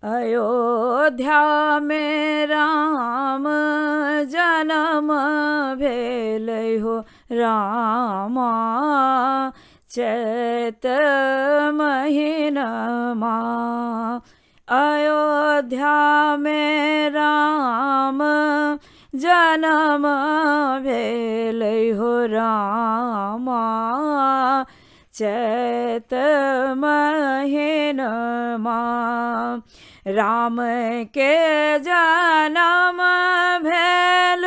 अयोध्या में राम जन्म भेलै हो रामा चैत महीनमा। अयोध्या में राम जन्म भेलै हो रामा चैत महीनमा। राम के जन्म भेल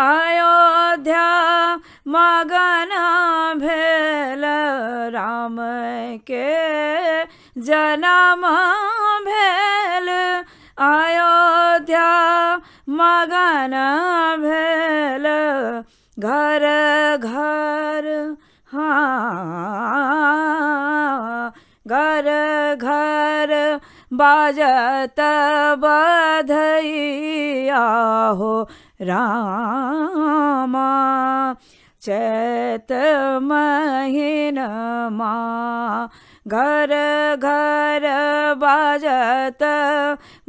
अयोध्या मगन भेल। राम के जन्म भेल अयोध्या मगन भेल। घर घर हाँ घर घर बाजत बधैया हो रामा चैत महीनमा। घर घर बाजत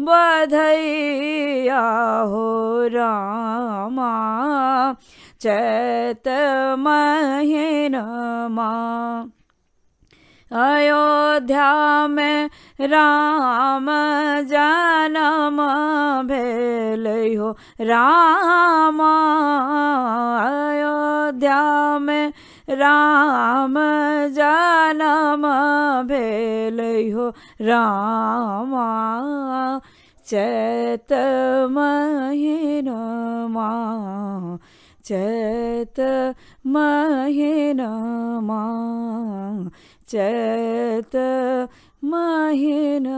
बधैया हो रामा चैत महीनमा। अयोध्या में राम जन्म भेलै हो रामा। अयोध्या में राम जन्म भेलै हो रामा चैत महीनमा चैत महीनमा चैत महीनमा।